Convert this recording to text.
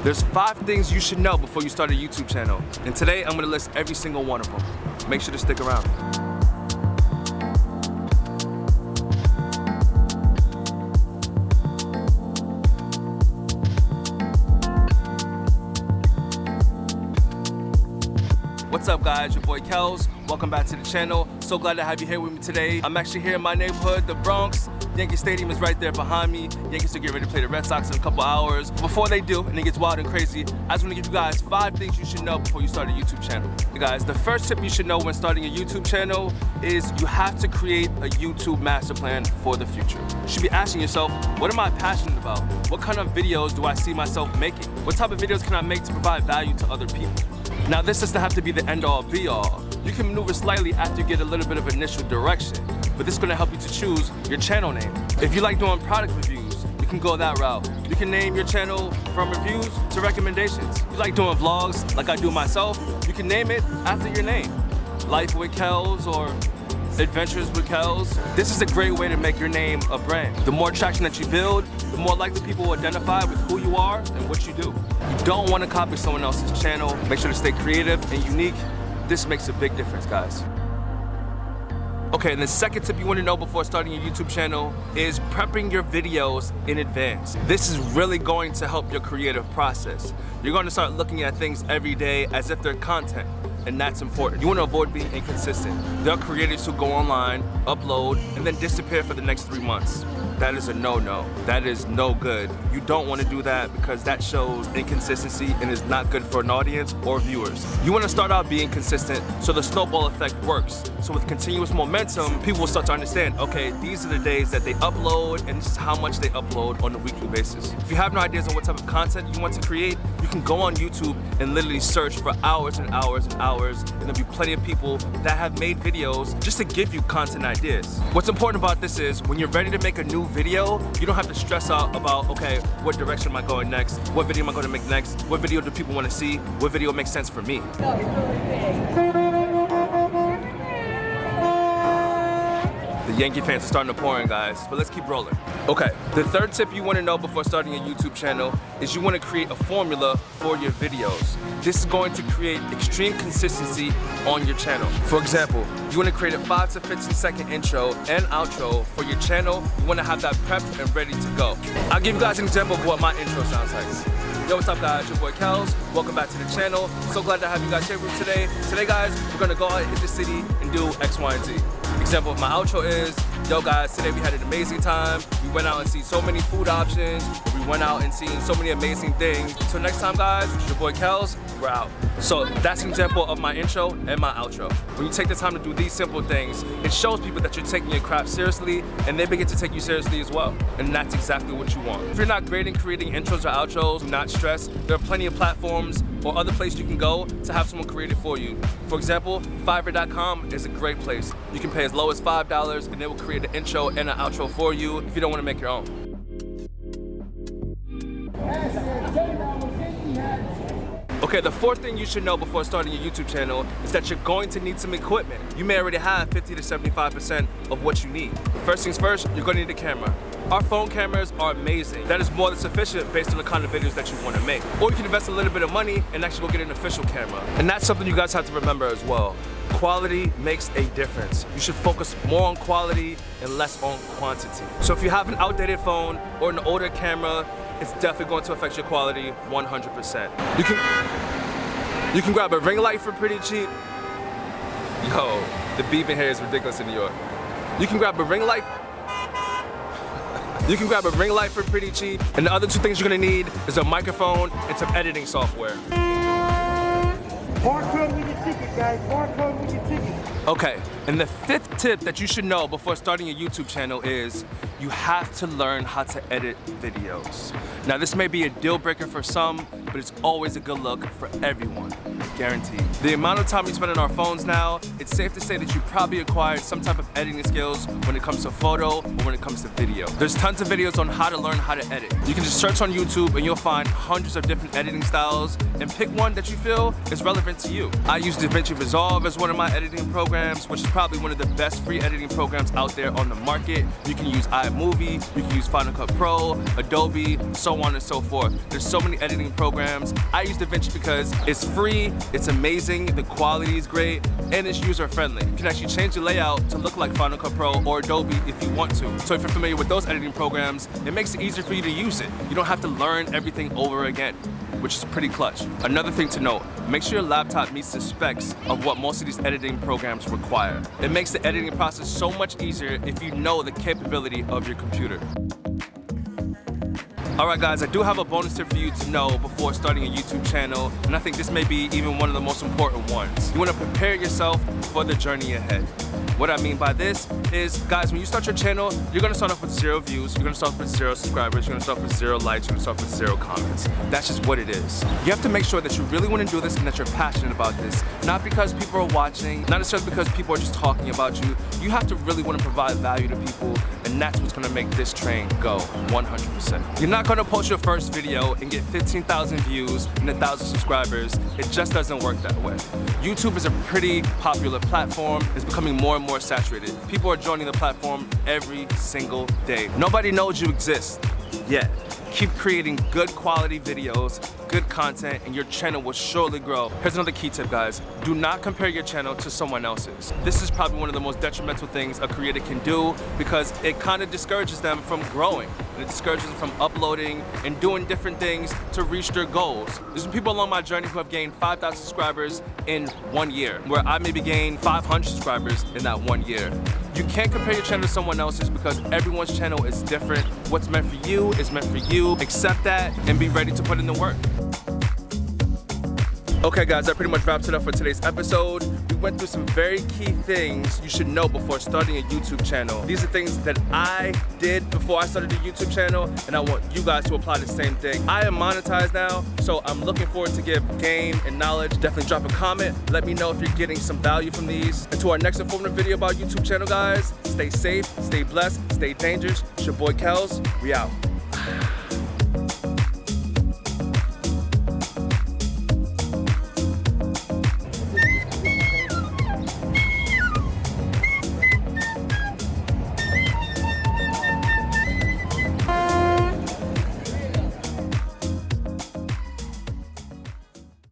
There's 5 things you should know before you start a YouTube channel. And today I'm gonna list every single one of them. Make sure to stick around. What's up guys, your boy Kels. Welcome back to the channel. So glad to have you here with me today. I'm actually here in my neighborhood, the Bronx. Yankee Stadium is right there behind me. Yankees are getting ready to play the Red Sox in a couple hours. Before they do, and it gets wild and crazy, I just want to give you guys 5 things you should know before you start a YouTube channel. Hey guys, the first tip you should know when starting a YouTube channel is you have to create a YouTube master plan for the future. You should be asking yourself, what am I passionate about? What kind of videos do I see myself making? What type of videos can I make to provide value to other people? Now this doesn't have to be the end-all be-all. You can maneuver slightly after you get a little bit of initial direction, but this is gonna help you to choose your channel name. If you like doing product reviews, you can go that route. You can name your channel from reviews to recommendations. If you like doing vlogs, like I do myself, you can name it after your name. Life with Kels or Adventures with Kels. This is a great way to make your name a brand. The more traction that you build, the more likely people will identify with who you are and what you do. You don't want to copy someone else's channel. Make sure to stay creative and unique. This makes a big difference, guys. Okay, and the second tip you want to know before starting your YouTube channel is prepping your videos in advance. This is really going to help your creative process. You're going to start looking at things every day as if they're content, and that's important. You want to avoid being inconsistent. There are creators who go online, upload, and then disappear for the next 3 months. That is a no-no. That is no good. You don't want to do that because that shows inconsistency and is not good for an audience or viewers. You want to start out being consistent so the snowball effect works. So with continuous momentum, people will start to understand, okay, these are the days that they upload and this is how much they upload on a weekly basis. If you have no ideas on what type of content you want to create, you can go on YouTube and literally search for hours and hours and hours, and there'll be plenty of people that have made videos just to give you content ideas. What's important about this is when you're ready to make a new video, you don't have to stress out about, okay, what direction am I going next? What video am I going to make next? What video do people want to see? What video makes sense for me? The Yankee fans are starting to pour in, guys, but let's keep rolling. Okay, the third tip you want to know before starting a YouTube channel is you want to create a formula for your videos. This is going to create extreme consistency on your channel. For example, you want to create a 5 to 15 second intro and outro for your channel. You want to have that prepped and ready to go. I'll give you guys an example of what my intro sounds like. Yo, what's up guys, your boy Kels. Welcome back to the channel. So glad to have you guys here with me today. Today guys, we're gonna go out and hit the city and do X, Y, and Z. Example of my outro is, yo guys, today we had an amazing time. We went out and see so many food options. We went out and seen so many amazing things. So next time guys, it's your boy Kels, we're out. So that's an example of my intro and my outro. When you take the time to do these simple things, it shows people that you're taking your craft seriously and they begin to take you seriously as well. And that's exactly what you want. If you're not great in creating intros or outros, do not stress. There are plenty of platforms or other places you can go to have someone create it for you. For example, Fivver.com is a great place. You can pay as low as $5 and they will create an intro and an outro for you if you don't want to make your own. Okay, the fourth thing you should know before starting your YouTube channel is that you're going to need some equipment. You may already have 50 to 75% of what you need. First things first, you're going to need a camera. Our phone cameras are amazing. That is more than sufficient based on the kind of videos that you want to make. Or you can invest a little bit of money and actually go get an official camera. And that's something you guys have to remember as well. Quality makes a difference. You should focus more on quality and less on quantity. So if you have an outdated phone or an older camera, it's definitely going to affect your quality 100%. You can grab a ring light for pretty cheap. Yo, the beep in here is ridiculous in New York. You can grab a ring light. You can grab a ring light for pretty cheap. And the other 2 things you're gonna need is a microphone and some editing software. Barcode with your ticket, guys. Barcode with your ticket. Okay, and the 5th tip that you should know before starting a YouTube channel is you have to learn how to edit videos. Now this may be a deal breaker for some, but it's always a good look for everyone, guaranteed. The amount of time we spend on our phones now, it's safe to say that you probably acquired some type of editing skills when it comes to photo or when it comes to video. There's tons of videos on how to learn how to edit. You can just search on YouTube and you'll find hundreds of different editing styles and pick one that you feel is relevant to you. I use DaVinci Resolve as one of my editing programs, which is probably one of the best free editing programs out there on the market. You can use iMovie, you can use Final Cut Pro, Adobe, so so on and so forth. There's so many editing programs. I use DaVinci because it's free, it's amazing, the quality is great, and it's user-friendly. You can actually change the layout to look like Final Cut Pro or Adobe if you want to. So if you're familiar with those editing programs, it makes it easier for you to use it. You don't have to learn everything over again, which is pretty clutch. Another thing to note, make sure your laptop meets the specs of what most of these editing programs require. It makes the editing process so much easier if you know the capability of your computer. Alright guys, I do have a bonus tip for you to know before starting a YouTube channel, and I think this may be even one of the most important ones. You want to prepare yourself for the journey ahead. What I mean by this is, guys, when you start your channel, you're gonna start off with 0 views, you're gonna start off with 0 subscribers, you're gonna start off with 0 likes, you're gonna start off with 0 comments. That's just what it is. You have to make sure that you really wanna do this and that you're passionate about this. Not because people are watching, not necessarily because people are just talking about you. You have to really wanna provide value to people, and that's what's gonna make this train go 100%. You're not gonna post your first video and get 15,000 views and 1,000 subscribers. It just doesn't work that way. YouTube is a pretty popular platform. It's becoming more and more saturated. People are joining the platform every single day. Nobody knows you exist yet. Keep creating good quality videos, good content, and your channel will surely grow. Here's another key tip, guys. Do not compare your channel to someone else's. This is probably one of the most detrimental things a creator can do because it kind of discourages them from growing. And it discourages them from uploading and doing different things to reach their goals. There's been people along my journey who have gained 5,000 subscribers in 1 year, where I maybe gained 500 subscribers in that 1 year. You can't compare your channel to someone else's because everyone's channel is different. What's meant for you is meant for you. Accept that and be ready to put in the work. Okay guys, that pretty much wraps it up for today's episode. We went through some very key things you should know before starting a YouTube channel. These are things that I did before I started a YouTube channel, and I want you guys to apply the same thing. I am monetized now, so I'm looking forward to give game and knowledge. Definitely drop a comment. Let me know if you're getting some value from these. And to our next informative video about YouTube channel, guys, stay safe, stay blessed, stay dangerous. It's your boy Kels. We out.